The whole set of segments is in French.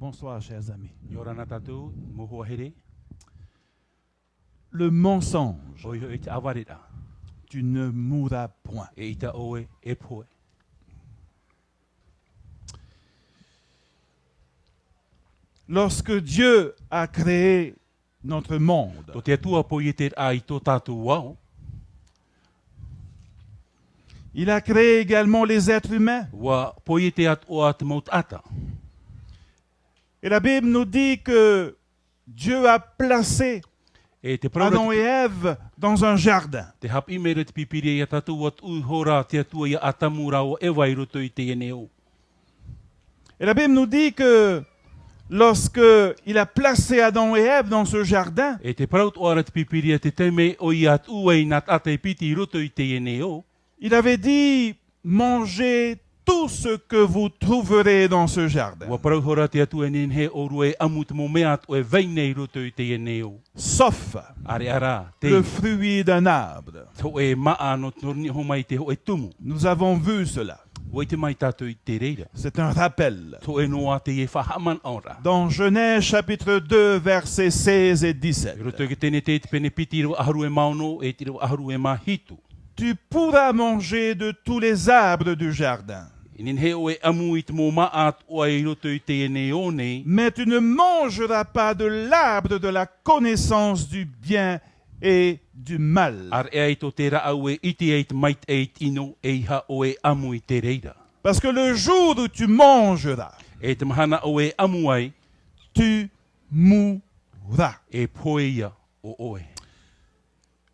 Bonsoir, chers amis. Yorana tātou, mohua here, Le mensonge, o i te awarira, tu ne mourras point. e ita oe e poe. Lorsque Dieu a créé notre monde, Tō te atua po i te a i tō tātou wao, il a créé également les êtres humains. wa po i te at o at maut ata. Et la Bible nous dit que Dieu a placé E te Adam praura et Ève dans un jardin. te hap i mera te pipiri i a tātou at uhora te atua i a atamura o ewa i roto i te eneo. Et la Bible nous dit que lorsque il a placé Adam et Ève dans ce jardin, E te praut o ara te pipiri a te teme o i at ua i nat ata i piti i roto i te eneo. il avait dit, mangez tout ce que vous trouverez dans ce jardin, Wa parauhora te atua nen he o rue amu te mo mea at o e veine i roto i te eneo. sauf Are ara, te le fruit d'un arbre. to e maa no torni homai te ho e tumu. Nous avons vu cela. Wai te mai tātou i te reira. C'est un rappel. To e noa te e whahaman ora. Dans Genèse chapitre 2, versets 16 et 17. I roto i ke tēne te pene piti i rua aharu e maono e te rua aharu e mahitu. Tu pourras manger de tous les arbres du jardin, Inin he o e amu i te mo maat o e roto i te eneo nei. mais tu ne mangeras pas de l'arbre de la connaissance du bien et du mal. Ar e ai to te ra au e iti e te mait e tino e iha o e amu i te reira. Parce que le jour où tu mangeras, E te mahana o e amu ai tu mourras. e poeia o oe.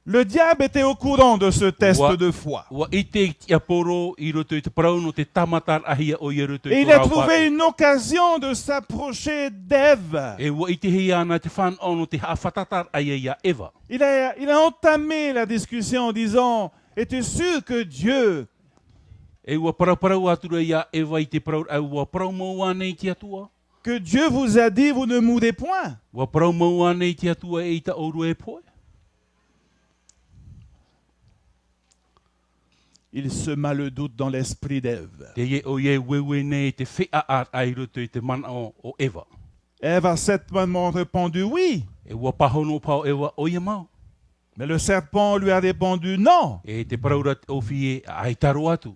Le diable était au courant de ce test Wa- de foi. Wa i te tia poro i roto i te parau no te tamatar ahia o i roto Et i il te a rau trouvé pare. une occasion de s'approcher d'Ève. E wa i te hia ana te whan ono te hawhatatar aia ia Eva. Il a entamé la discussion en disant, es-tu sûr que Dieu E ua parau atura ia Eva i te parau au ua parau mau anei te atua. vous a dit, vous ne mourrez point? Ua parau mau anei te atua e i ta oru e poe. Il sema le doute dans l'esprit d'Ève. Te ie o ie wewe nei te whea ar ai roto i te mana o Eva. Ève a certainement répondu oui, E ua pahono pao Eva o ia mau. mais le serpent lui a répondu non. E te paraura o fie ai taro atu.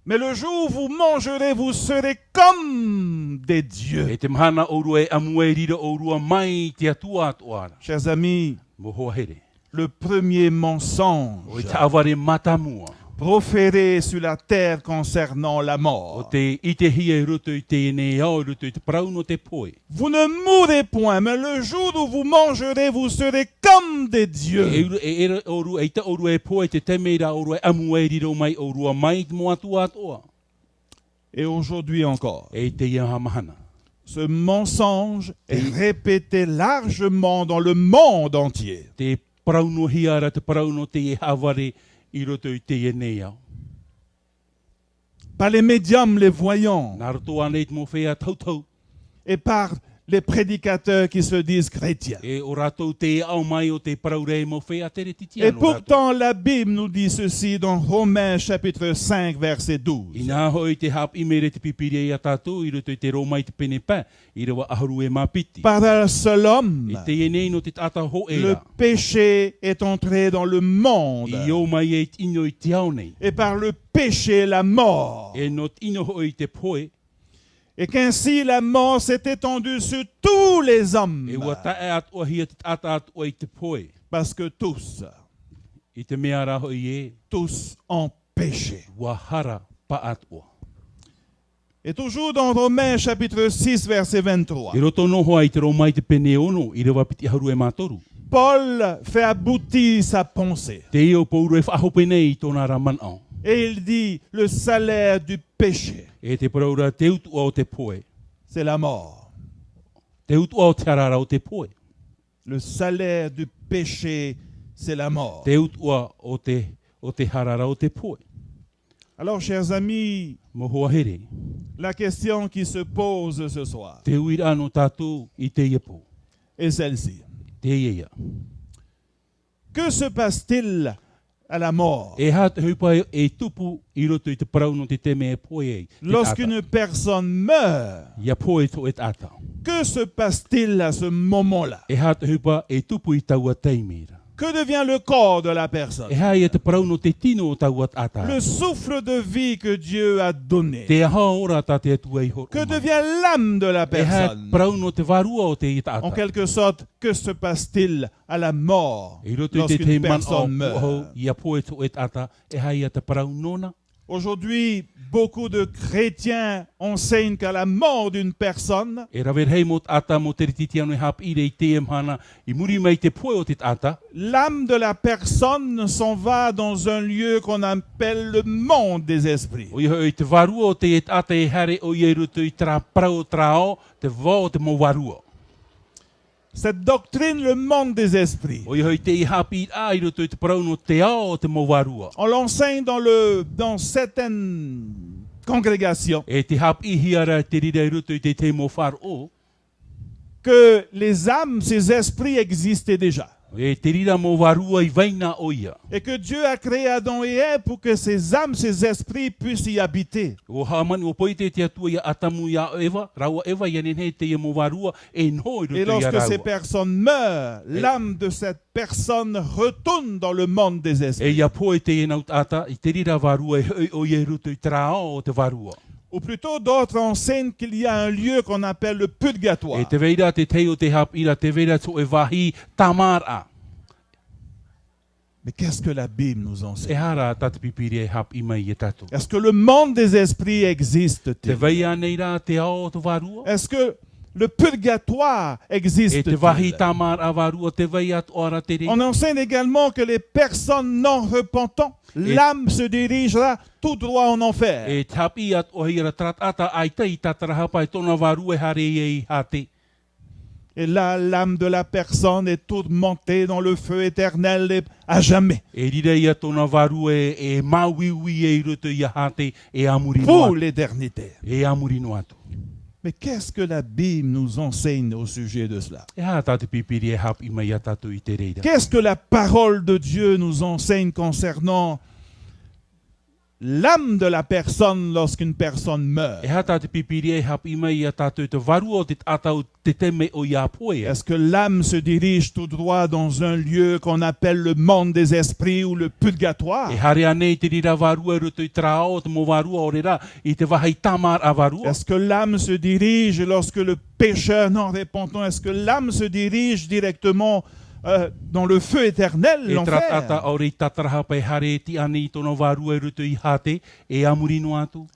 Mais le jour où vous mangerez, vous serez comme des dieux. E te mahana o rua e amu e rira o rua mai te atua atu ara. Chers amis, Mo hoa here. le premier O i mensonge te aware matamua. proféré sur la terre concernant la O mort. te i te hia i roto i te ene au, i roto i te parau no te poe. Vous ne mourrez point, mais le jour où vous mangerez, vous serez comme des E dieux. era o rua, e ta o rua e poe, te temeira o rua e amu e rira o mai, o rua mai te mo atu atua. Et aujourd'hui encore, E te ia hamahana. ce mensonge est répété largement dans le monde entier. Te parau no hiara, te parau no te e haware i roto i te ene au. Par les médiums, les voyants, Nā roto anei te mo whea tautau. et par les prédicateurs qui se disent chrétiens. E o rātou te au mai o te parau rei mo whea tere titi Et anu rātou. pourtant, la Bible nous dit ceci dans Romains chapitre 5, verset 12. I nā hoi te hap i mere te pipiri i a tātou, i roto i te romai te pene pā, i rewa aharu e mapiti. Par un seul homme, I te enei no te tata ho le era. péché est entré dans le monde. I o mai e ino i te au nei. Et par le péché, la mort. E no ino hoi te poe, Et qu'ainsi la mort s'est étendue sur tous les hommes. e ua tae at o hia te tata at o i te poe. Parce que tous I te mea raho i e, ont péché. ua hara pa at oa. Et toujours dans Romains chapitre 6, verset 23. I roto noho ai te romai te pene ono, i rewa piti haru e mātoru. Paul fait aboutir sa pensée. Te io pouru e whahope nei i tōna raman au. Et il dit, le salaire du péché, E te paraura te utu o te poe. c'est la mort. Te utu o te arara o te poe. Le salaire du péché, c'est la mort. Te utu o te harara o te poe. Alors, chers amis, Mo hoa here. la question qui se pose ce soir Te uira no tātou i te iapo. est celle-ci. Te ia. Que se passe-t-il à la mort E hata hupa e tupu i roto i te parau no te teme e poe ei. lorsqu'une personne meurt? Ia poe to et ata. que se passe-t-il à ce moment-là? E hā te hupa e tupu I taua teimira. Que devient le corps de la personne? E hā ia te parauno te tino o taua ata. Le souffle de vie que Dieu a donné. Te aha ora ta te atua I horo Que mai. devient l'âme de la E hā personne? parauno te varua o te I En ata. quelque sorte, que se passe-t-il à la mort E roto I te te lorsqu'une man o personne meurt? puho ia poe to et ata. E hā ia te paraunona. Aujourd'hui, beaucoup de chrétiens enseignent qu'à la mort d'une personne, E rawer hei mo ata mo te rititi anu I hap ire I te emhana. I muri mai te poe o te ata. l'âme de la personne s'en va dans un lieu qu'on appelle le monde des esprits. O iho I te varua o te et ata e hare o ia roto I tra prau trao. Te vau te mo varua. Cette doctrine, le monde des esprits, O iho I te I hapi a I roto I te parauno te ao o te mo varua. on l'enseigne dans certaines congrégations E te hapi hiara te rira I roto I te mo whar o. que les âmes, ces esprits existaient déjà. E te rira mo varua I vaina o ia. Et que Dieu a créé Adam et Ève pour que ces âmes, ces esprits puissent y habiter. O hamani o poite te atua ia atamu ia Eva. Raua Eva ia nenei te ia mo varua. E nho I Et roto ia lorsque ces raua. personnes meurent, l'âme de cette personne retourne dans le monde des E esprits. ia poe te e naut ata. I te rira varua e o ia roto I trao o te varua. Ou plutôt d'autres enseignent qu'il y a un lieu qu'on appelle le purgatoire. E te veira te teo te hap ira. Te veira so e vahi tamara. Mais qu'est-ce que la Bible nous E enseigne? hara tata pipiri e hap ima I e tatu. Est-ce que le monde des esprits Te existe-t-il? veia nei rā te ao o te varua. Est-ce que le purgatoire E te vahi existe-t-il? tamar a varua te veia at ora te re. On enseigne également que les personnes non repentantes, l'âme se dirigera tout droit en enfer. E tapi at o hira trat ata ai tei tatara hapa e tona varua e hare e I hate. Et là, l'âme de la personne est tourmentée dans le feu éternel et à jamais. E rira ia tona varua e mawiwi e I roto ia hate e amuri no Pour atu. l'éternité. E amuri no atu. Mais qu'est-ce que la Bible nous enseigne au sujet de cela? E ha tate pipiri e hap ima ia tatu I te reira. Qu'est-ce que la parole de Dieu nous enseigne concernant l'âme de la personne lorsqu'une personne meurt? E ha tate pipiri e hap ima ia tatu te varua o te atau te teme o ia poe. Est-ce que l'âme se dirige tout droit dans un lieu qu'on appelle le monde des esprits ou le purgatoire? E hare anei te rira varua e roto I trao te mo varua o rera I te vahai tamar a varua. Est-ce que l'âme se dirige lorsque le pécheur non repentant, est-ce que l'âme se dirige directement dans le feu éternel, E trat ata l'enfer? au rei tataraha pai hare ti ani tono varua e roto I hate e amuri no atu.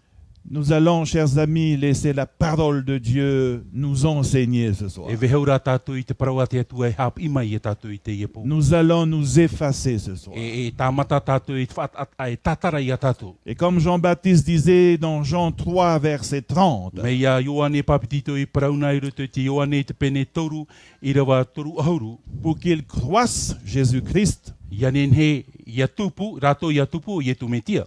Nous allons, chers amis, laisser la parole de Dieu nous enseigner ce soir. E veheura tatu I te parawa te atua e hap ima I e tatu I te iepo. Nous allons nous effacer ce soir. E tamata tatu I what at e tatara I a tatu. Et comme Jean-Baptiste disait dans Jean 3, verset 30, Me ia Ioane papitito I parauna I roto I te Ioane te pene toru I rawa toru auru. pour qu'il croisse Jésus-Christ, Ia nenhe ia tupu, rato ia tupu I e tumetia.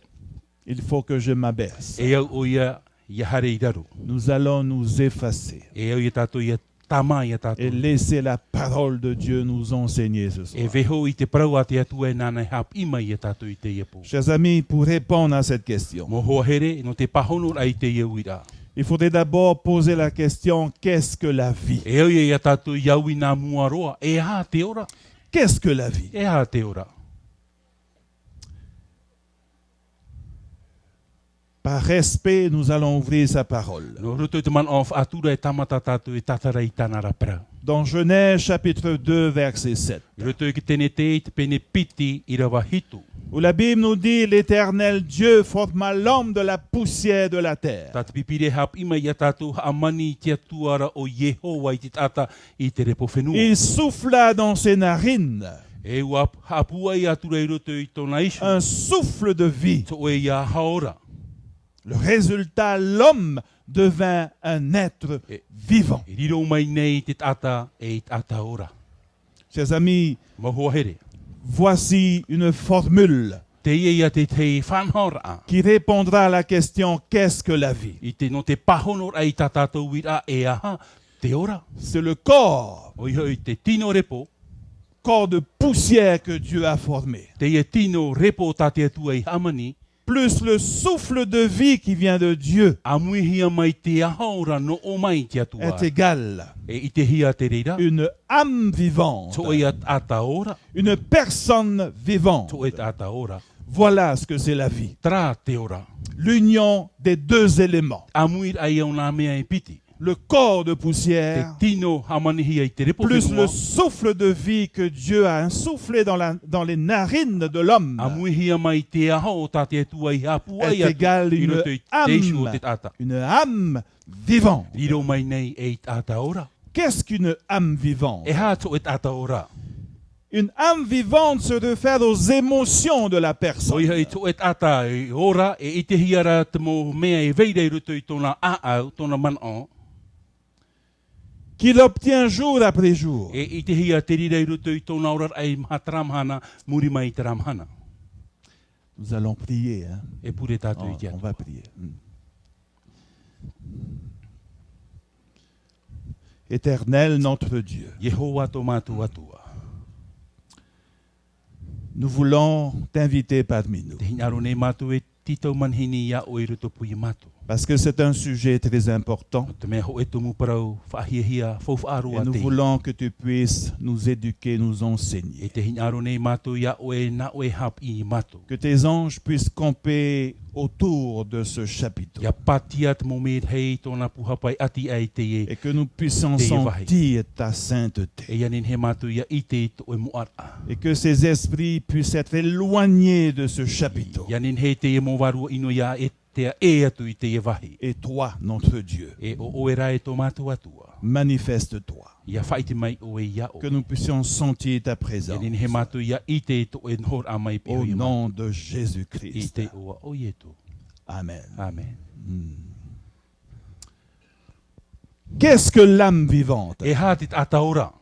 il faut que je m'abaisse. E au o ia hare I raru. Nous allons nous effacer E au ia tatu ia tama ia tatu. et laisser la parole de Dieu nous enseigner ce E soir. veho I te parawa te atua e nana hap ima I e tatu I te iepo. Chers amis, pour répondre à cette question, Mo hoa here no te pahono ai te iauira. il faudrait d'abord poser la question, qu'est-ce que la vie? E au ia tatu iau nā mua roa. E ha te ora. Qu'est-ce que la vie? E ha te ora. Par respect, nous allons ouvrir sa parole. No roto te man of atura e tamata tatu e tatara I tanara pra. Dans Genèse chapitre 2, verset 7, Roto I ki tene te pene piti I rawa hitu. où la Bible nous dit, l'Éternel Dieu forma l'homme de la poussière de la terre. Tata pipire hap ima ia tatu amani te atuara o Yehowa I te tata I te repo whenua. Il souffla dans ses narines E ua hapua I atura I roto I tona isu. un souffle de vie. So e ia haora. Le résultat, l'homme devint un être vivant. I riro mai nei te tata e I tata ora. Chers amis, Mo hoa here. voici une formule Te ia te whanhora. qui répondra à la question, qu'est-ce que la vie? I te no te pahonor ai tatatou wira e aha te ora. C'est le corps, O iho I te tino repo, corps de poussière que Dieu a formé. te ia tino repo tate atua I hamani, plus le souffle de vie qui vient de Dieu Amui hia mai te ahaora no o mai te atua. est égal. E i te hia te reira. Une âme vivante, So e ataora. une personne vivante. So e ataora. Voilà ce que c'est la vie. Tra te ora. L'union des deux éléments. Amui ai au nā mea e piti. Le corps de Te poussière, tino hamanihia i te repo plus whenua. le souffle de vie que Dieu a insoufflé dans les narines de l'homme, Amui hia mai te aha o tate atua i hapu ai est égal I une roto i te isu o âme, te tata. une âme vivante. Iro mai nei e i ataora. Qu'est-ce qu'une âme vivante? E hā to e ataora. Une âme vivante se réfère aux émotions de la So personne. i to e ata i ora e i te hiara te mo mea e veire i roto i tōna aau, tōna manao. Qu'il obtient jour après jour. E i te hia te rira i roto i tōna ora ai mataramhana, muri mai i te ramhana. Nous allons prier. Hein? E pure tātou i te On atu. va prier. Éternel notre Dieu, Yehowa tō mātou atua. nous voulons t'inviter parmi nous. Te hinaro nei mātou e titau manhini ia o i roto pui mātou. Parce que c'est un sujet très important. Te mea ho e tumu parau whaahia fauwhaaru Et a nous te. voulons que tu puisses nous éduquer, nous enseigner. E te hinaro nei mātou ia o e na o e hap i mātou. Que tes anges puissent camper autour de ce chapitre. Ia patia te mo me hei tōna puhapai ati ai te e. Et que nous puissions Te sentir ta sainteté. E ianin he mātou ia i te to e moara. Et que ces esprits puissent être éloignés de ce chapitre. Ianin he te e mo warua ino ia e te e atu i te e wahi. Et toi, notre Dieu, E o oera e tō mātou atua. manifeste-toi. Ia whaiti mai o e ia o. Que nous puissions sentir ta présence. Ianin he mātou ia i te to e nhor a mai Au piho i nom de I Jésus-Christ. te oa o ietu. Amen. Amen. Qu'est-ce que l'âme vivante? E hātit ataora.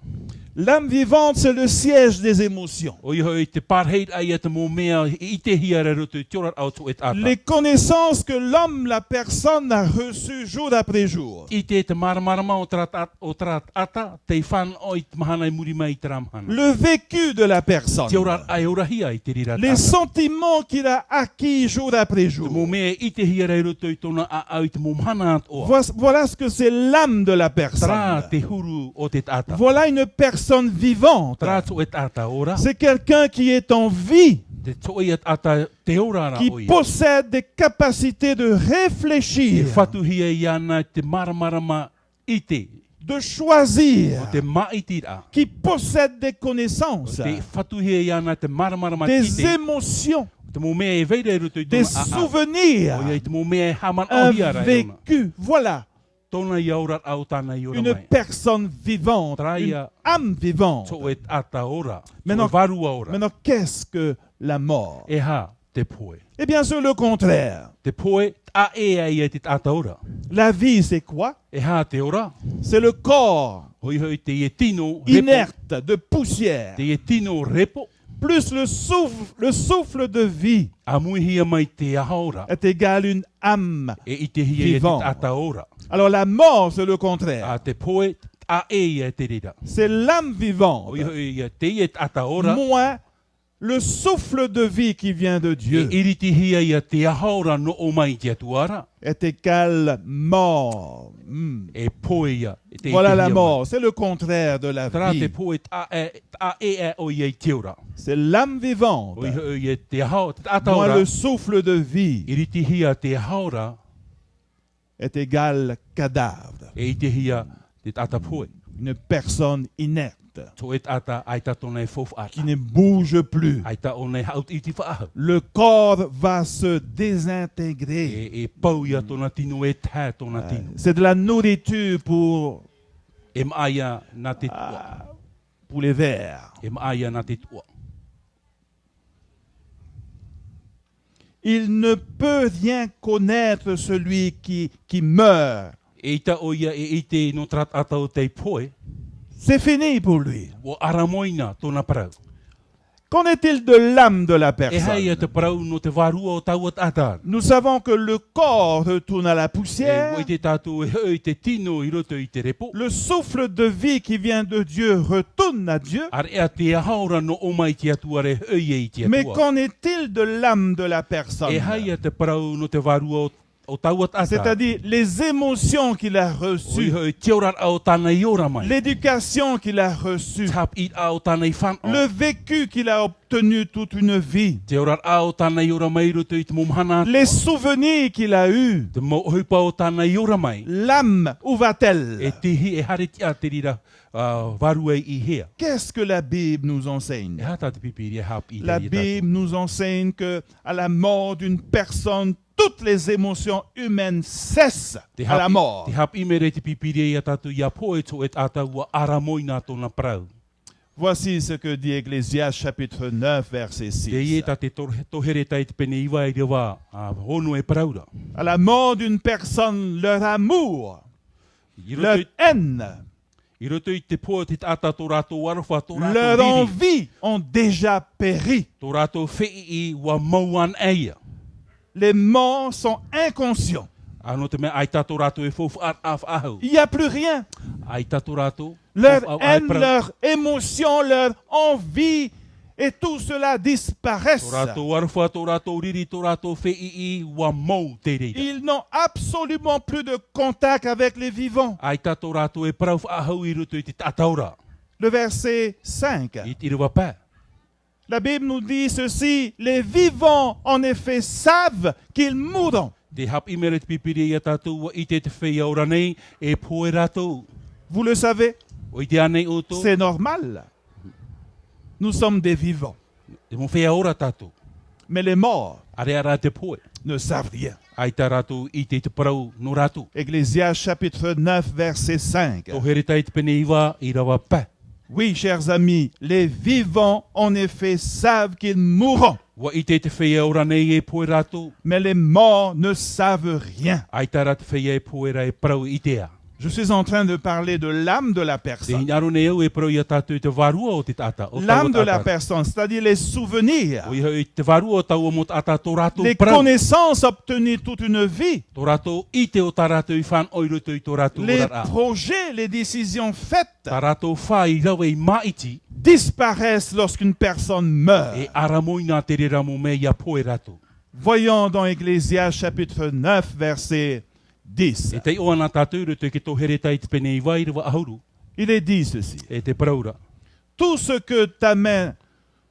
L'âme vivante, c'est le siège des émotions. O iho i te parheit ai te mo mea i te hiara roto i tiorar au to et ata. Les connaissances que l'homme, la personne, a reçues jour après jour. I te maramarama o trat ata, te whan o i te mahana i muri mai i te ramhana. Le vécu de la personne. Tiorar ai orahia i te rira Les tata. sentiments qu'il a acquis jour après Te mo jour. mea i te hiara i roto i tona a au i te mo mahana at oa. Voilà ce que c'est l'âme de la Tra personne. te huru o te ata. Voilà une personne vivante. Tra to et ata ora. C'est quelqu'un qui est en vie, Te toi et ata te orara qui o ia. possède des capacités de E réfléchir, whatuhia i ana te maramarama i te. de choisir, O te maitira. qui possède des connaissances, Te whatuhia i ana te maramarama i des te. émotions, Te mo mea e veire roto i des tona a a. souvenirs, O ia te mo mea e haman un au hiara e ona. vécu. Voilà Tona i aura au tana i ora une mai. personne vivante, Traia. une âme vivante. So et ata ora. Maintenant- So e varua ora. Maintenant, qu'est-ce que la mort? E ha te poe. Eh bien, c'est le contraire. Te poe a e ai e te ata ora. La vie, c'est quoi? E ha te ora. C'est le corps Hoi hoi te e tino repo. inerte de poussière, Te e tino repo. plus le souffle de vie A muihia mai te aha ora. est égal à une âme. E i te hia e te Vivant. ata ora. Alors la mort, c'est le contraire. A te poe a e e te rira. C'est l'âme vivante, Hoi hoi te e ata ora. moins le souffle de vie qui vient de E Dieu iri te hia i a te aha ora no o mai te atuara. est égal mort. E poe ia. E te Voilà te la hia mort, c'est le contraire de la Tra te vie. poe a e o i te ora. C'est l'âme vivante, O i e te aha te ata moins ora. le souffle de vie Iri te hia te aha ora. est égal cadavre, E i te hia te tata poe. une personne inerte So e tata ai tatona e fofu ata. qui ne bouge plus. Ai ta ona e haut i te whaahu. Le corps va se désintégrer. E pau ia tona tino e tā tona tino. C'est de la nourriture E maia na te tua. pour les vers. E maia na te tua. Il ne peut rien connaître celui qui meurt. E ita o ia e ite no trat atau te poe. C'est fini pour lui. O aramoina tona parau. Qu'en est-il de l'âme de la E hai personne? te parau no te varua o tau ata. Nous savons que le corps retourne à la E poussière. o te tātou e hoi te tino i roto i te repo. Le souffle de vie qui vient de Dieu retourne à Dieu. Ar ea te haora no o mai te atua re hoi e i te Mais atua. qu'en est-il de l'âme de la personne? E hai te parau no te varua o tau ata. C'est-à-dire les émotions qu'il a Oi reçues, hoi te orar au tāna i ora mai. l'éducation qu'il a reçue, Tap i au tāna i whan. le vécu qu'il a obtenu toute une vie, Te orar au tāna i ora mai roto i te momhana. les souvenirs qu'il a eus. Te mo huipa o tāna i ora mai. L'âme, où E va-t-elle? tihi e hare ti a te rira varua i hea. Qu'est-ce que la Bible nous E enseigne? hata te pipiri e hap i te La i Bible nous enseigne que à la mort d'une personne, toutes les émotions humaines cessent à la mort. Te hap i mere te pipiri e tatu i a poe to et ata ua aramoina tōna prau. Voici ce que dit Ecclésiaste chapitre 9 verset Te i 6. e ta te tohere tai te pene iwa i rewa honu e praura. À la mort d'une personne, leur amour, I leur roto haine, i te poe te ata tō rātou arofa, tō rātou leur riri, envie ont déjà péri. tō rātou whei i wa mauan eia. Les morts sont inconscients. Ano te mea ai tato rātou e fofu ar af ahau. Il n'y a plus rien. Ai tato rātou. Leur fofu au ai haine, prau. leur émotion, leur envie, et tout cela disparaissent. Tō rātou arofa, tō rātou riri, tō rātou whei i wa mau te reira. Ils n'ont absolument plus de contact avec les vivants. Ai tato rātou e prau ahau i roto i te tataura. Le verset 5. I te rewa pā. La Bible nous dit ceci, les vivants en effet savent qu'ils mourront. Te hap i mere te pipiri i a tātou wa i te whei aura nei e poe rātou. Vous le savez, O i te anei o tō. c'est normal. Nous sommes des vivants. E mo whea ora tātou. Mais les morts Are ara te poe. ne savent rien. Ai tā rātou i te parau no rātou. Ecclésiaste chapitre 9 verset 5. Tō here tai te pene iwa i rawa pā. Oui, chers amis, les vivants en effet savent qu'ils mourront. Wa i te whea ora nei e poe rātou. Mais les morts ne savent rien. Ai tā rāt whea e poe ra e parau i tea. Je suis en train de parler de l'âme de la Te personne. hinaro nei au e parau i a tātou i te varua o te tata. O L'âme tau de o la tata. personne, c'est-à-dire les souvenirs, O i te varua o tau o mo tata tō rātou les parau. connaissances obtenues toute une vie, Tō rātou i te o tā rātou i whan oiroto i tō rātou les ora a. projets, les décisions faites Tā rātou whai rawa i maiti disparaissent lorsqu'une personne meurt. e aramoina te rera mo me ia poe rātou. Voyons dans Ecclésiaste chapitre 9 verset 10. E te o ana tātou roto ki tō here tai te pene i wai rawa ahuru. Il est dit ceci. E te paraura. Tout ce que ta main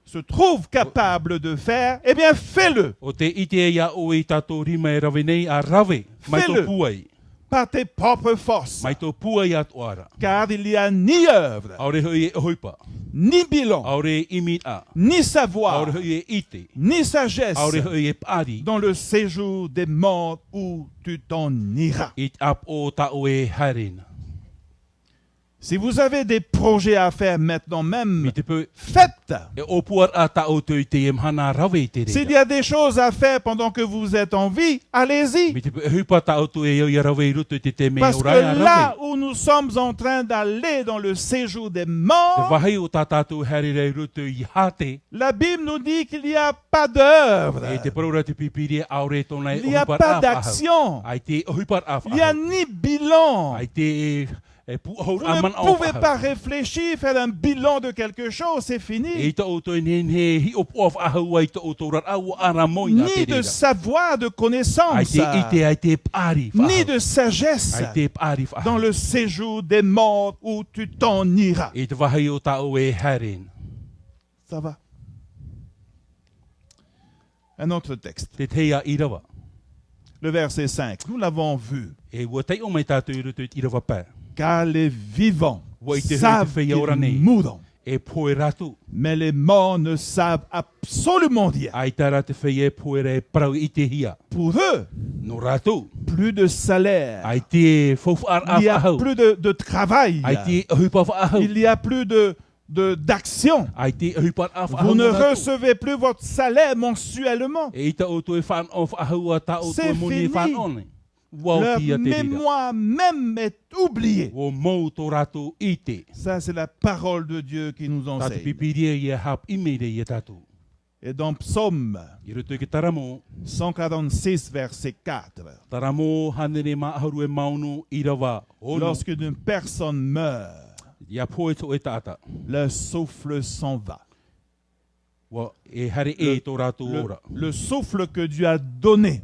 se trouve capable de faire, eh bien fais-le O te ite ia o i tātou rima e rawe nei a rawe. Mai tō Fais-le. puai. par tes propres forces. Mai tō puai at oara. Car il n'y a ni œuvre, Aore hoi e hoipa. ni bilan, Aore imit a. ni Aore savoir, hoi e ite. ni sagesse Aore hoi e pari. dans le séjour des morts où tu t'en iras. It ap o ta o e harina. Si vous avez des projets à faire maintenant Mi même, te peu faites. e o puar a ta o te i te emhana rawe te S'il reira. y a des choses à faire pendant que vous êtes en vie, allez-y. Mi te peu e hupa ta o tu e i rawe i ruto i te te me Parce que orai a là rawe. où nous sommes en train d'aller dans le séjour des Te morts, wahai o ta tātou harira i ruto i hate. la Bible nous dit qu'il n'y a pas d'œuvre, E te paraura te pipiri aore tōna e il n'y a ohupar pas af ahau. d'action, Ai te ohupar af il n'y a ahau. ni bilan. Ai te e pu ahau Vous aman ne au pouvez pas réfléchir, faire un bilan de quelque chose, c'est E fini. ta o to ne hi op of ahau ai ta o to rar au ara moina te Ni de rira. savoir, de Ai connaissance, te ite ai te pari fa. ni de sagesse Ai te pari fa. dans le séjour des morts où tu t'en iras. E te wahai o ta o e harin. Ça va. Un autre texte, Te teia i rawa. le verset 5. Nous l'avons vu. E ua tei o mai tātou i rutu i rawa pā. Car les vivants Ouais, te savent fais qu'ils ora nei. mourront, E poe ratu. mais les morts ne savent absolument rien. Ai tara te whai e poe re parau i te hia. Pour eux, No ratu. plus de salaire, Ai te fofu ar il n'y af a ahau. plus de travail, Ai te hupa fa ahau. il n'y a plus d'action. Ai te hupa af ahau. Vous ne no ratu. recevez plus votre salaire mensuellement. E ita o to e whan of ahau a ta o to C'est e moni e fini. whan one. Wau Leur tia te rira. mémoire même est oubliée. Wo mau tō rātou i te. Ça, c'est la parole de Dieu qui nous Tātou enseigne. pipiria i a hap i mei rei e tātou. Et dans Psaume I roto i ke taramo, 146, verset 4, taramo hanere maaharu e maunu i rawa. Ono, lorsqu'une personne meurt, ia poe tō e tāta. le souffle s'en va. Wa e hare e tō rātou ora. Le souffle que Dieu a donné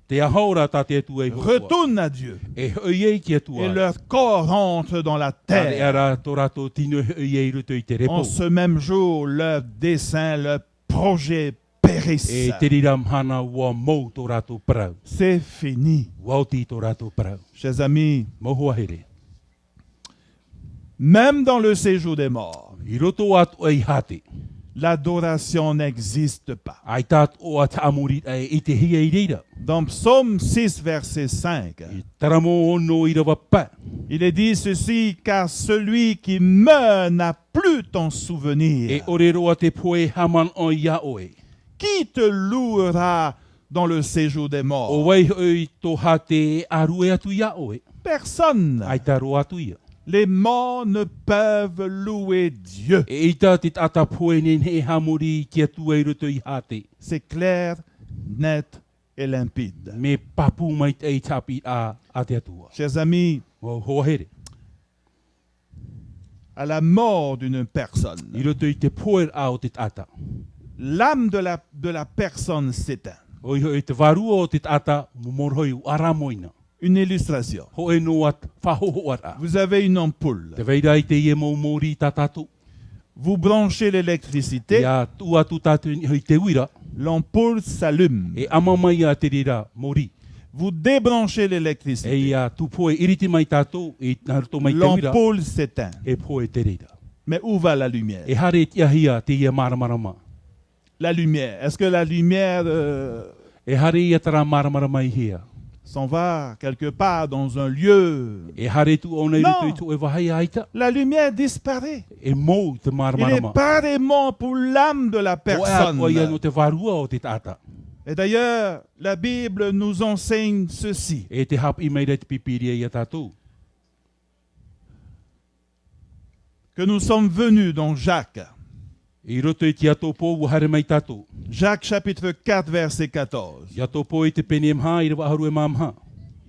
Te ahaura tā te atu e hoa. retourne à Dieu. E hoi ki atua. Et leur corps rentre dans la Tare terre. ara tō rātou tino e hoi roto i te repo. En ce même jour, leur dessein, leur projet périssent. E te riram hana wa mau tō rātou parau. C'est fini. Wauti tō rātou parau. Chers amis, Mohua here. même dans le séjour des morts, I roto atu ai hate. l'adoration n'existe pas. Ai tāt o a taamurit ai i te hia i reira. Dans Psaume 6, verset 5, I taramo ono i rawa pa. il est dit ceci, car celui qui meurt n'a plus ton souvenir. E ore roa te poe haman o ia oe. Qui te louera dans le séjour des O morts? wai hoi tō hate e aru e atu ia oe. Personne. Ai tā roa atu ia. Les morts ne peuvent louer Dieu. E ita te tata poe ne he hamuri ki atu e roto i hate. C'est clair, net et limpide. Me papu mai te i tapi a te atua. Chers amis, O hoa here. à la mort d'une personne, I roto i te poe a o te tata. l'âme de la personne s'éteint. O i te varua o te tata mumorhoi u aramoina. Une illustration. Ho e no at whahoho ara. Vous avez une ampoule. Te veira i te ie mou mori tatatu. Vous branchez l'électricité, Ia tu atu tatu i te uira. l'ampoule s'allume. E ama mai a te rira mori. Vous débranchez E l'électricité, ia tu poe iriti mai tatu i naruto mai te uira. l'ampoule s'éteint. E poe te rira. Mais où va la lumière? E hare tia hia te ia maramarama. La lumière. Est-ce que la lumière E hare ia tara maramarama i hia. s'en va quelque part dans un lieu? E hare tu o nei Non. rutu i tu e wahai aita. La lumière disparaît. E mou te Il est maramarama. pareillement pour l'âme de la O e a o ia no personne. te varua o te tata. Et d'ailleurs, la Bible nous enseigne ceci. E te hap i mei rei te pipiria ia tatu. Que nous sommes venus dans Jacques. I roto i te atopo u hare mai tatu. Jacques chapitre 4, verset 14. I atopo i te pene mha i rewa haru e mamha.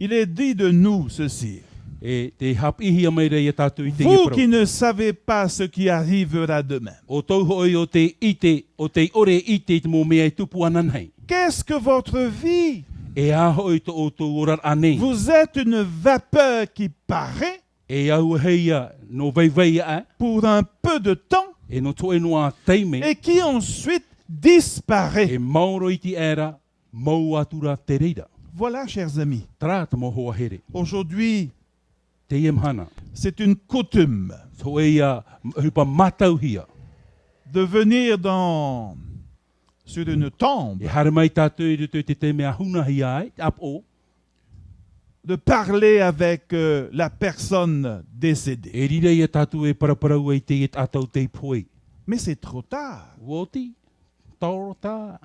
Il est dit de nous ceci. E te hap ihi a mai rei e tatu i te Vous iepro. qui ne savez pas ce qui arrivera demain. O tau hoi o te ite, o te ore ite te mō mea i tupu ananhei. Qu'est-ce que votre vie? E a hoi to o tau orar anei. Vous êtes une vapeur qui paraît E au heia no veivei a, pour un peu de temps e no to e noa teime, et qui ensuite disparaît. e mauro i ti era, mau atura te reira. Voilà, chers amis. Tra te moho here. Aujourd'hui, Te iemhana. c'est une coutume So e ia hupa matau hia. de venir sur une tombe, E hare mai tatu i rutu i te mea huna hia ai, ap o. de parler avec la personne décédée. E rira i tatu e paraparau e te et atau te poi. Mais c'est trop tard. Woti, toro tā.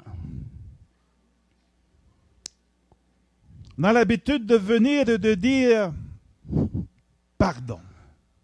On a l'habitude de venir et de dire pardon.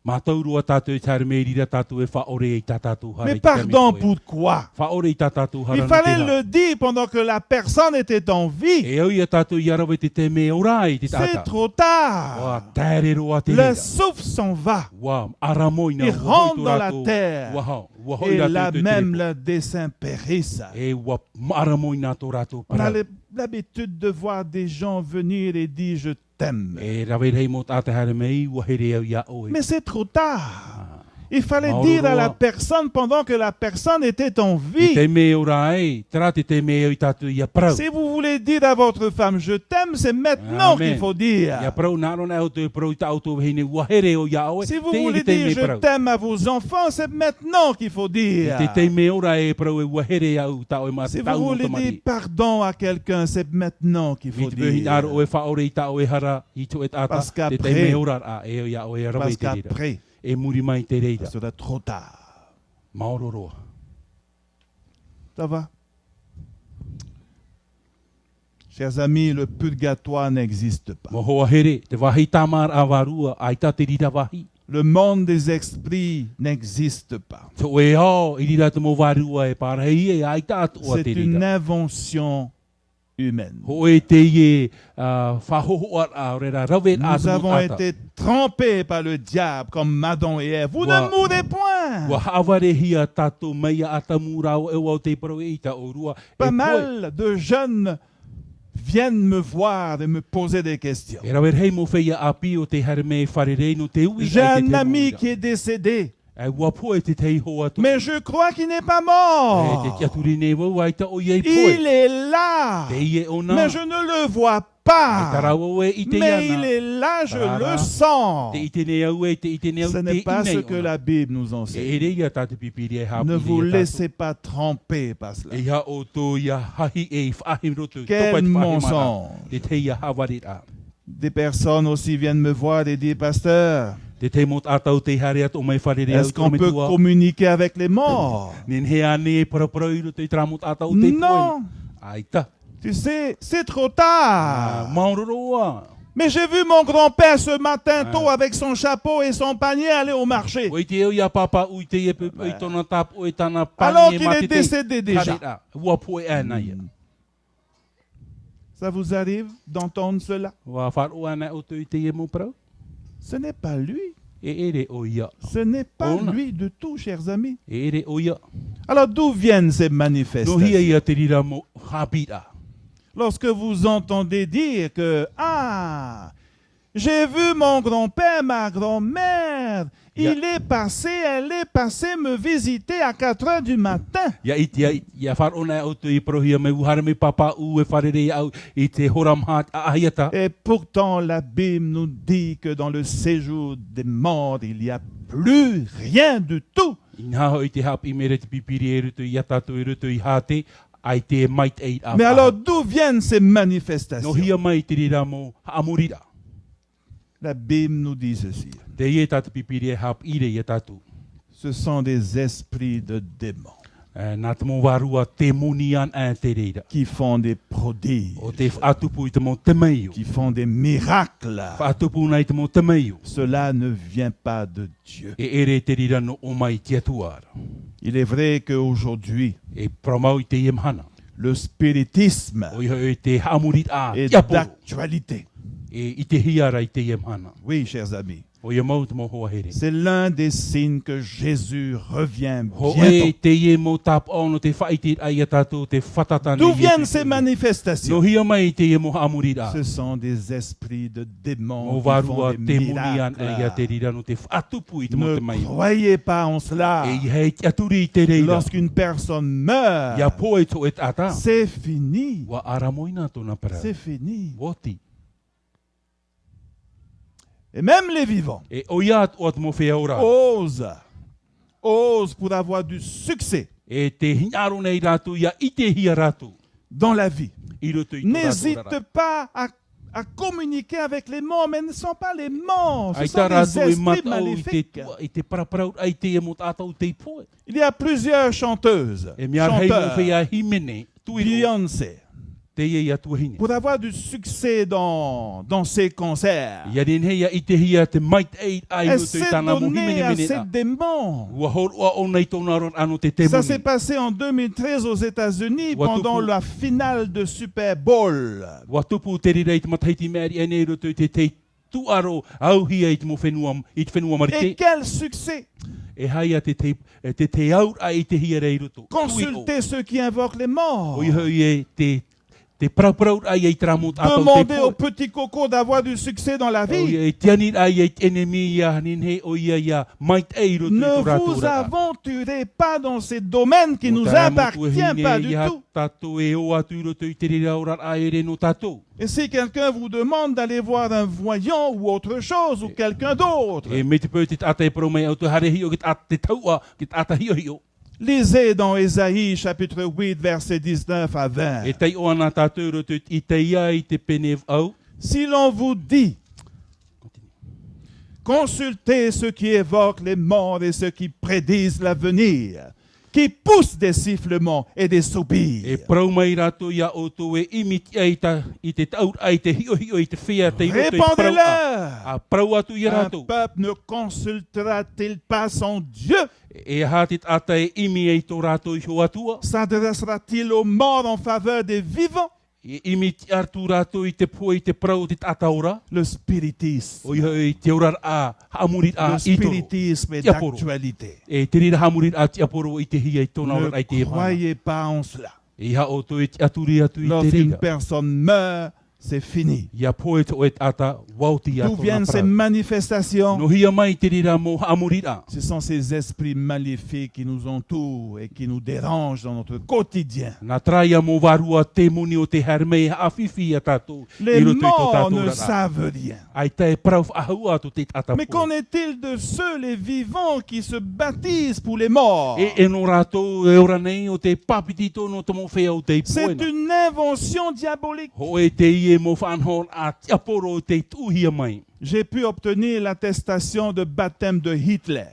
Mātaurua tātou i tāre me rira tātou e whaore i tā tātou hara. Mais pardon pour quoi? Whaore i tā tātou hara. Il fallait le dire pendant que la personne était en vie. E au ia tātou i arawe te te me orai te C'est tātou. trop Wa tard. tēre roa te Le rira. souffle s'en va. Wa aramoina. Il wa hoi rentre tō dans la rātou. terre. Wa hoi Et rātou là te même, terepo. le dessein périsse. E wa aramoina tō rātou On a para. l'habitude de voir des gens venir et dire je t'aime. E rawe rei mo tāte hare mei, wa here au ia oe. Mais c'est trop tard. Il fallait Mauro dire à la roa. personne pendant que la personne était en Te te vie. me orai, tera te te me i tātou ia parau. Si vous voulez dire à votre femme je t'aime, c'est maintenant Amen. qu'il faut Ia dire. parau naro na o te parau i tātou hene, wa here o ia oe. Si vous Te voulez i te dire me je parau. t'aime à vos enfants, c'est maintenant qu'il faut dire. Te te me ora e parau e wa here au tau e ma Si vous tau voulez motamari. dire pardon à quelqu'un, c'est maintenant qu'il Mi faut te pehi dire. naro e whaore i tau e hara i tu e tata. Parce Te te qu'après- me ora a e o ia o e rawe Parce te reira. qu'après, E muri mai te reira. ce sera trop tard. Maororoa. Ça va? Chers amis, le purgatoire n'existe pas. Mo hoa here, te wahi tamar a warua, aita te rira wahi. Le monde des esprits n'existe pas. Te oe hao, i rira te mo warua e parahei e aita atu o C'est te une rira. invention humaine. Ho e te ie whahoho a rera rawe a Nous avons été trempés par le diable comme Adam et Ève. Vous Wa- ne mourrez point. Wa haware hia tato meia atamura o e wau te parau e ita o rua. Pas E poe, mal de jeunes viennent me voir et me poser des questions. e rawer hei mo whaia api o te hareme wharerei no te ui. J'ai ai te un te ami moira. qui est décédé, E ua poe te tei hoa tu. mais je crois qu'il n'est pas E te mort. kiaturi ne wau aita o iei poe. Il est là, Te ie o nā. mais je ne le vois Ai pas. tarawa e i te Mais il iana. est là, je Tarara. le sens. Te i te ne au e te i te ne au Ce te n'est i pas ce nei que ona. la Bible nous E enseigne. ere ia tātu pipiri e hapi Ne rea vous tātou. laissez pas tremper par cela. E ia o tō ia hahi e whahi roto. Quel Topai te whahi mara. mensonge. Te te ia hawari a. Des personnes aussi viennent me voir et disent, Pasteur, Te te mot atau te hare atu o mai whare rea est-ce qu'on peut communiquer avec les morts? Nin he ane e parapara i roto i tramot atau te poe. Non, Aita. tu sais, c'est trop tard. Mauroroa. Mais j'ai vu mon grand-père ce matin tôt avec son chapeau et son panier aller au marché. O i te eo ia papa ui te e pe i tona tap o i tana pani Alors e qu'il mate est te décédé déjà. harera. Ua poe ana ia. Ça vous arrive d'entendre cela? Wa wharo ana o te i te e mo parau. Ce n'est pas lui. E ere o ia. Ce n'est pas On a- lui du tout, chers amis. E ere o ia. Alors d'où viennent ces No hia manifestations? ia te rira mo hapira. Lorsque vous entendez dire que, ah, j'ai vu mon grand-père, ma grand-mère, elle est passée me visiter à 4 heures du matin. Ia wharo na o te i prohia me uhara me papa u e wharere au i te horam hat a ahiata. Et pourtant, la Bible nous dit que dans le séjour des morts, il n'y a plus rien du tout. Inha ho i te hapi mere te pipiri e rutu i atatu i rutu i hate ai te mait e a. Mais alors, d'où viennent ces No manifestations? hia mai te rira mo haamurira. La Bible nous dit ceci. Te ie tatu pipiri e hap ire i tatu. Ce sont des esprits de démons Nā te mo warua te munian a te reira. qui font des prodiges, O te whatupu i te mo te meio. qui font des miracles. Whatupu nei te mo te meio. Cela ne vient pas de Dieu. E ere te rira no o mai te atuara. Il est vrai qu'aujourd'hui, E pramau i te ie mhana. le spiritisme O iho e te haamurira a est kia poro. d'actualité. E i te hiara i te ie mhana. Oui, chers amis, O ia mau te mo hoa here. c'est l'un des signes que Jésus revient Ho e bientôt. te ie mo tap ono te whaiti ai a tātou te whatatane. D'où i e viennent te ces tū. manifestations? No hia mai te ie mo haamurira. Ce sont des esprits de démons Mo qui warua font te des munian ai a te miracles. rira no te whatupu i te mo te Ne mai. croyez pas en cela. E i hei te aturi i te reira. Lorsqu'une personne meurt, Ia poe to e tata. c'est fini. Wa aramoina tōna para. C'est fini. Woti. Et même les vivants E o ia o at mo whea ora. osent pour avoir du succès E te hinaro nei ratu ia i te hia ratu. dans la vie. I roto i tō ratu N'hésite rara. pas à communiquer avec les morts, mais ne sont pas les morts, ce Ai sont tā des ratu e esprits matau i te maléfiques. tua, i te paraparau, ai te e mo tātou te poe. Il y a plusieurs chanteuses, E mea hei mo chanteurs, whea himene, tui o Beyoncé, te ia ia tuahine. pour avoir du succès dans ses concerts. Ia rin heia i te hia te mait ei ai Elle roto i s'est tāna mo donnée himene à mene ces a. démons. Ua horoa o nei tōna ron ano te te Ça s'est moni. passé en 2013 aux États-Unis Watupu. pendant la finale de Super Bowl. Wa tupu te rira i te mataiti meri e nei roto i te te tuaro au hia i te mo whenua, i te whenua Et marite. quel succès! E haia te aur a i te hia rei roto. Consultez ceux qui invoquent les morts. O iho i e te paraparau ai te ramot atau te Demandez au poe. petit coco d'avoir du succès dans la O vie. ia e tianir ai e te enemi ia nin he o ia mait ei roto i Ne tō rātou vous rara. aventurez pas dans ces domaines qui ne nous appartiennent pas du tout. Tato e o atu i roto i te rira ora a ere no tato. Et si quelqu'un vous demande d'aller voir un voyant ou autre chose ou quelqu'un d'autre, E me te pau te ata e pro mai au te harehi o ki te taua, ki te ata hio hio. lisez dans Ésaïe chapitre 8 versets 19 à E 20. tei o ana tātou roto i te ia i te pene au. Si l'on vous dit, consultez ceux qui évoquent les morts et ceux qui prédisent l'avenir, qui poussent des sifflements et des E soupirs. prau mai rato ia o tō e imiti ai i te taur ai te hio i te whea te roto i prau a. Répondez-leur. A prau atu i Un rato. peuple ne consultera-t-il pas son Dieu? E hatit ata e imi ei tō rato i ho atua. S'adressera-t-il aux morts en faveur des vivants? E imiti artu rato i te pua i te prau te tataura. Le spiritisme. O i te orar a hamurit a Le i toro. spiritisme est Tiaporo. d'actualité. E te rira hamurit a tiaporo i te hia i tōna orar Ne ai te e mana. croyez pas en cela. E ha o tō e te aturi atu i te Lorsqu'une rira. personne meurt, c'est fini. Ia poe tō e ata wauti a D'où tōna viennent ces prau. manifestations? No hia mai te rira mo hamurit a. Ce sont ces esprits maléfiques qui nous entourent et qui nous dérangent dans notre quotidien. Nā traia mō warua te muni o te hermei hawhiwhi a tātou. Les I roto i tō morts tātou ne rara. savent rien. Ai te prau ahau atu te tata Mais poe. qu'en est-il de ceux, les vivants, qui se baptisent pour les morts? E no rātou e ora nei o te papiti tōno tomo whea o te C'est poena. une invention diabolique. Ho e te ie mō whanhon a tiaporo o te tuhia mai. J'ai pu obtenir l'attestation de baptême de Hitler.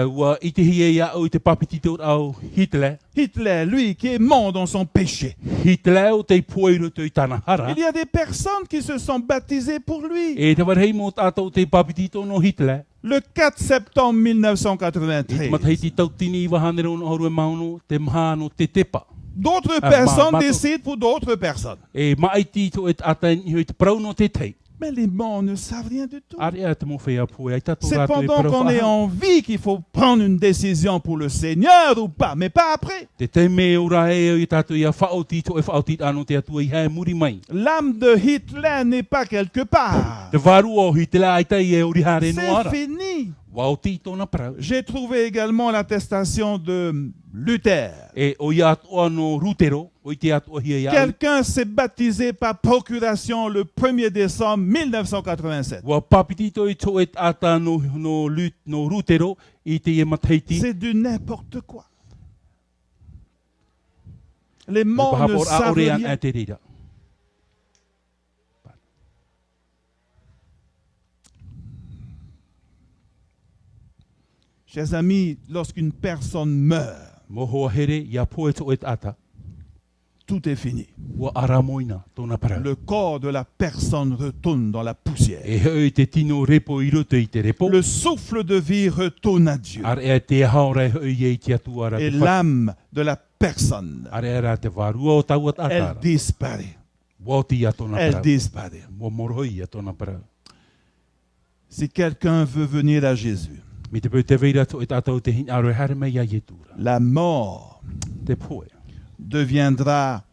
Ua i te hia ia o i te papiti tō au Hitler. Hitler, lui, qui est mort dans son péché. Hitler o te poe roto i tāna hara. Il y a des personnes qui se sont baptisées pour lui. E te warhei mō tātou te papiti tōno Hitler. Le 4 septembre I te 1993, mataiti tautini i wahanere o no horue mauno te maha no te tepa. d'autres Ah, personnes ma- décident pour d'autres personnes. E maaiti tō e ata i hoi te prau no te tei. Mais les morts ne savent rien du tout. Are ea te mo whea poe ai tātou C'est rātou e pendant prau qu'on est whahau. en vie qu'il faut prendre une décision pour le Seigneur ou pas, mais pas après. Te te me ora e i tātou ia whaoti tō e whaoti ano te atua i hae muri mai. L'âme de Hitler n'est pas quelque part. Te waru o Hitler ai tai e ori hare no C'est ara. fini. Wauti tōna prau. J'ai trouvé également l'attestation de Luther. E o ia atua no Rutero, o i te atua hia ia. Quelqu'un s'est baptisé par procuration le 1er décembre 1987. Wa papiti tō i tō e ata no Rutero i te e mataiti. C'est du n'importe quoi. Les morts ne Pahapor a savent ore an rien. e te rira. Chers amis, lorsqu'une personne meurt, Mo hoa here, ia poe tō e ata. tout est fini. Wa aramoina tōna prau. Le corps de la personne retourne dans la poussière. E hoi te tino repo i roto i te repo. Le souffle de vie retourne à Dieu. Ar e te haore hoi e te atua ara Et te whak. l'âme de la personne, Ar e ra te warua o tau at elle atara. disparaît. Wauti a tōna Elle prau. disparaît. Mo moroi a tōna prau. Si quelqu'un veut venir à Jésus, Mi te pau te veira tō e tātou te hin aro e hare mai a ietura. la mort Te poe. deviendra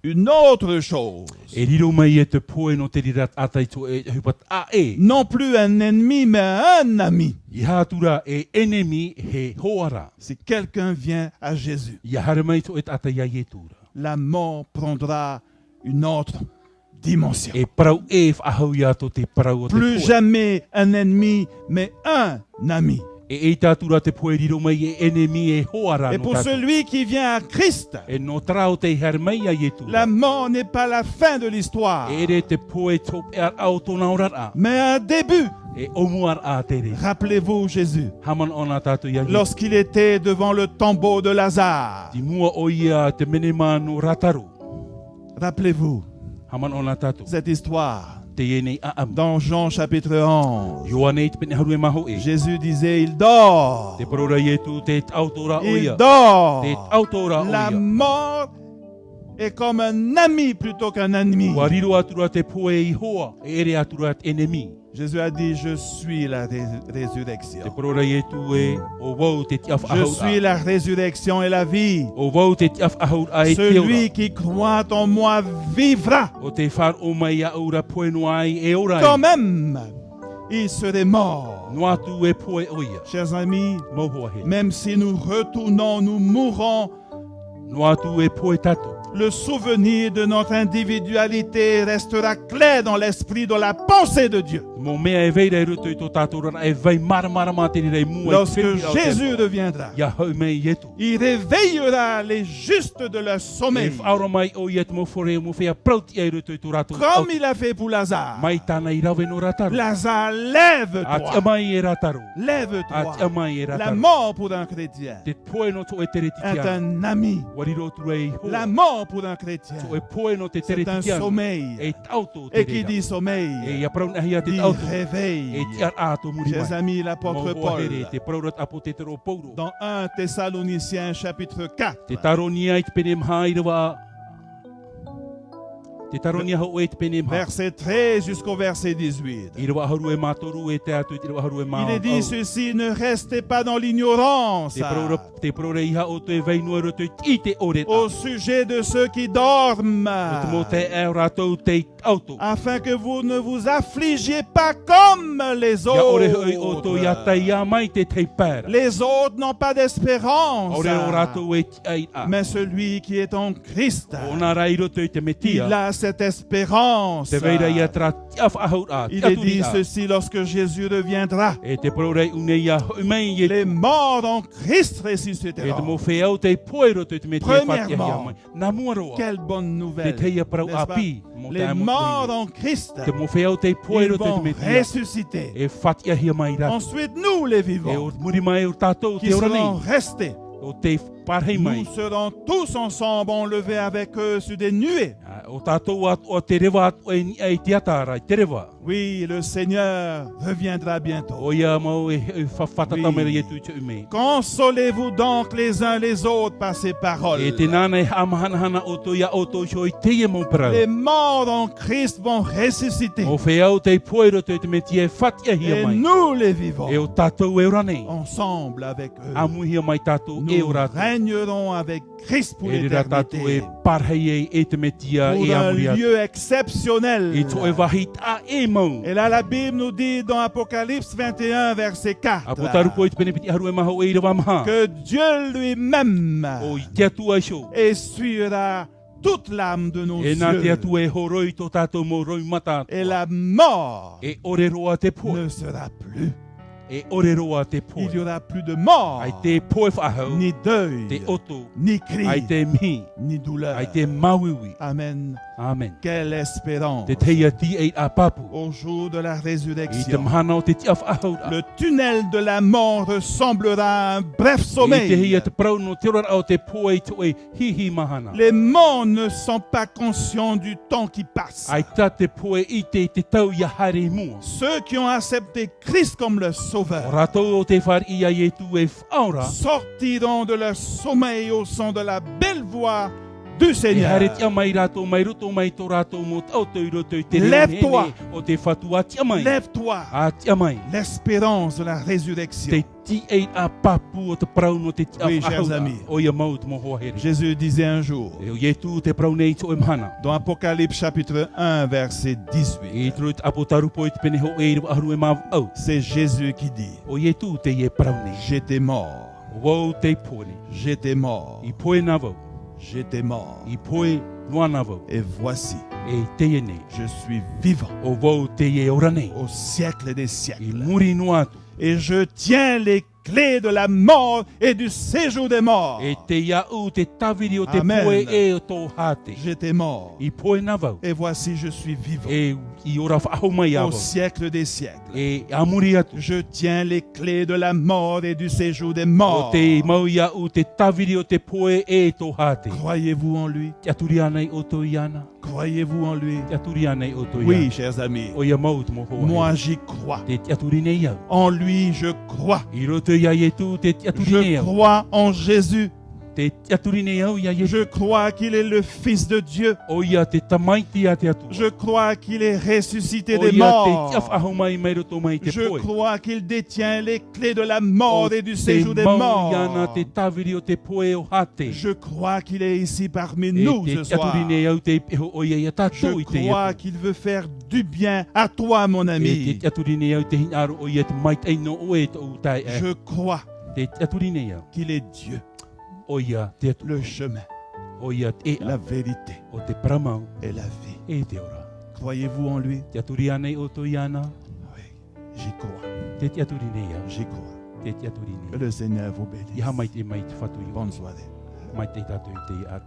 une autre chose. E riro mai e te poe no te rirat atai tō e hupat a e. Non plus un ennemi, mais un ami. I hātura e enemi he hoara. Si quelqu'un vient à Jésus, I hare mai tō e atai a ietura. la mort prendra une autre dimension. E parau e whahau ia tō te parau o te Plus poe. jamais un ennemi, mais un ami. E tātura te poe riro mai e enemi e hoara Et no pour tātou. celui qui vient à Christ, E no trao te hare mai a ietura. la mort n'est pas la fin de l'histoire, E re te poe tō e ar au tōna orara. mais un début. E omuar a te re. Rappelez-vous Jésus, Haman ona tātou ia ietura. lorsqu'il était devant le tombeau de Lazare. Ti mua o ia te menema no rataru. Rappelez-vous Haman ona tātou. cette histoire Te e nei a am. dans Jean chapitre 11. Ioane i te pene haru e maho e. Jésus disait, il dort. Te parora i e tu te autora o Il ia. dort. Te autora o La ia. mort est comme un ami plutôt qu'un ennemi. Wa riro atura te poe i hoa. E ere atura te enemi. Jésus a dit, je suis la Te résurrection. parora i e tu e. O wau te tiaf Je ahau suis a. la résurrection et la vie. O wau te tiaf ahau a e te Celui ora. qui croit en moi vivra. O te whar o mai a ura poe no ai e ora Quand ai. même, il serait mort. No atu e poe o ia. Chers amis, Mauhoa he. même si nous retournons, nous mourrons, No atu e poe tato. le souvenir de notre individualité restera clair dans l'esprit de la pensée de Dieu. Mo mea e veira e roto I tō tātou rana e vei mara te rei mua Lorsque Jésus reviendra, Ia hau mei ietu. il réveillera les justes de leur E sommeil, whaora mai o ietu mo whore mo whea prauti e roto I tō rātou. comme il a fait pour Lazare. Mai tāna I rawe no rātaru. Lazare, Atia lève-toi, mai e rātaru. Atia lève-toi. mai e La rātaru. mort pour un chrétien Te poe no tō e tere est titiana. un ami. Wariro tu e ho. La mort pour un chrétien, Tō e poe no te tere c'est un titiana. sommeil. E tauto te Et qui rera. dit E sommeil, ia prauna hia te dit tauto. réveil. E tiar ato muri Chers mai. amis, l'apôtre Mo Paul, here te praurat apo te tero pouro. dans 1 Thessaloniciens chapitre 4, Te taronia I te pene mha I rewa. Te taronia hau e te pene mha. verset 13 jusqu'au verset 18. I rewa haru e mātoru e te atu I te rewa haru e mā. Il est dit ceci, ne restez pas dans l'ignorance Te praura iha o te veinua roto I te ore ta. au sujet de ceux qui dorment, O te mo te e rātou te auto. afin que vous ne vous affligiez pas comme les Ia ore hoi o tō ia autres. tai ia mai te tei pēra. Les autres n'ont pas d'espérance, Ore o rātou e ti ai a. mais celui qui est en Christ, O nā rai roto I te il metia. a cette espérance. Te veira ia tra tiaf ahau a. Il est dit ceci, lorsque Jésus reviendra, E te praura une ia hoi mai e les morts en Christ E te ressusciteront. mo wheau te poe roto I te metia whatia ia Premièrement, mai. Nā mua roa. Quelle bonne Te nouvelle, teia parau n'est-ce pas? api. Mo te Les amo morts koe. en Christ, Te mo wheau te poe ils roto I te vont metia. ressusciter. E whatia hia mai rā. Ensuite, nous les E o vivants, muri mai o tātou qui te ora serons nei. restés, O te parhei mai. nous serons tous ensemble enlevés avec eux sur des nuées. O tātou o te rewa atu e ni ai te atara, te rewa. Oui, le Seigneur reviendra bientôt. O ia mau e whawhatata Oui. mera i tu te ume. Consolez-vous donc les uns les autres par ces paroles. E te nāna e amahanahana o tō ia o tō sho I teia mau parau. Les morts en Christ vont ressusciter. O wheau te poe roto I te metia e whatia hia Et mai. nous les vivants, E o tātou e ora nei. ensemble avec eux, Amu hia mai tātou e nous ora tu. régnerons avec Christ pour E rira tātou e l'éternité. parhei e te metia Pour e un amuri atu. lieu exceptionnel. E tō e wahi tā e mau. Et là, la Bible nous dit dans Apocalypse 21, verset 4, A po tarupo e te penepiti haru e maha o e rewa maha. que Dieu lui-même O I te atua sho. essuiera toute l'âme de nos E nā te yeux. atu e horoi tō tātou mo roi mata. Et la mort E ore roa te poe. ne sera plus. E ore roa te Il poe. n'y aura plus de mort, Ai te poe whahau. ni deuil, Te oto. ni Ai cri, te mihi. ni douleur. Ai te mauiwi. Amen. Amen. Quelle espérance Te teia ti e a papu. au jour de la I te résurrection. mahana o te tia whahau. Le tunnel de la mort ressemblera à un bref I te sommeil. hia te prau no te ora o te poe i to e hihi mahana. Les morts ne sont pas conscients du temps qui passe. Ai ta te poe i te tau ia hare mua. Ceux qui ont accepté Christ comme leur O sauveur rātou o te whar ia i e tu e whaora. sortiront de leur sommeil au son de la belle voix du E Seigneur. hare tia mai rātou mai roto mai tō rātou mo tau tau roto i te Lève-toi. rene o te whatua tia mai. Lève-toi, A tia mai. l'espérance de la Te résurrection. ti e a papu o te prau no te tia Oui, chers whaura. amis. O ia mau te moho here. Jésus disait un jour, E o ietu te prau nei to e mahana. dans Apocalypse chapitre 1, verset 18, E tro te apotaru po i te pene ho e rewa aru e mau au. c'est Jésus qui dit, O ietu te e prau nei. j'étais mort, O wau te pone. j'étais mort, I poe na vau. j'étais mort, I poe noa na vau. et voici, E te e nei. je suis vivant O wau te e ora nei. au siècle des I siècles. muri noa atu. Et je tiens les clés de la mort et du séjour des morts. E te iau te tawiri o te Amen. poe e o tō hate. J'étais mort. I poe na vau. Et voici, je suis vivant E I ora whaahau mai a au vau. siècle des siècles. E amuri atu. Je tiens les clés de la mort et du séjour des O morts. te mau iau te tawiri o te poe e tō hate. Croyez-vous en lui? Te aturi anei o tō iana. Croyez-vous en lui? Te aturi anei o tō Oui, iana. chers amis. O ia mau te moho. Moi, j'y crois. Te aturi nei iau. En lui, je crois. I roto ia e tu te aturi nei Je iau. crois en Jésus. Te aturi nei iau ia e. Je crois qu'il est le Fils de Dieu. O ia te tamaiti a te atu. Je crois qu'il est ressuscité O des ia te morts. tia whaahau mai mai roto mai te Je poe. crois qu'il détient les clés de la mort et du Te séjour des mau morts. iana te tawiri o te poe o hate. Je crois qu'il est ici parmi E nous te ce soir. aturi nei au te peho o ia ia tātou Je i te crois atu. qu'il veut faire du bien à toi, mon E ami. te aturi nei au te hinaro o ia te mai te no o e tō tai e. Je crois Te aturi nei au. qu'il est Dieu, O ia te atu. le chemin, O ia te la vérité o te paramau et la vie. e te ora. Croyez-vous en lui? Te aturi anei o tō iana. Oui. J'y crois. Te te aturi nei au. J'y crois. Te te aturi Que nei. le Seigneur vous Iha bénisse. mai te whatu i. Bonne soirée. Mai te tātou te arui.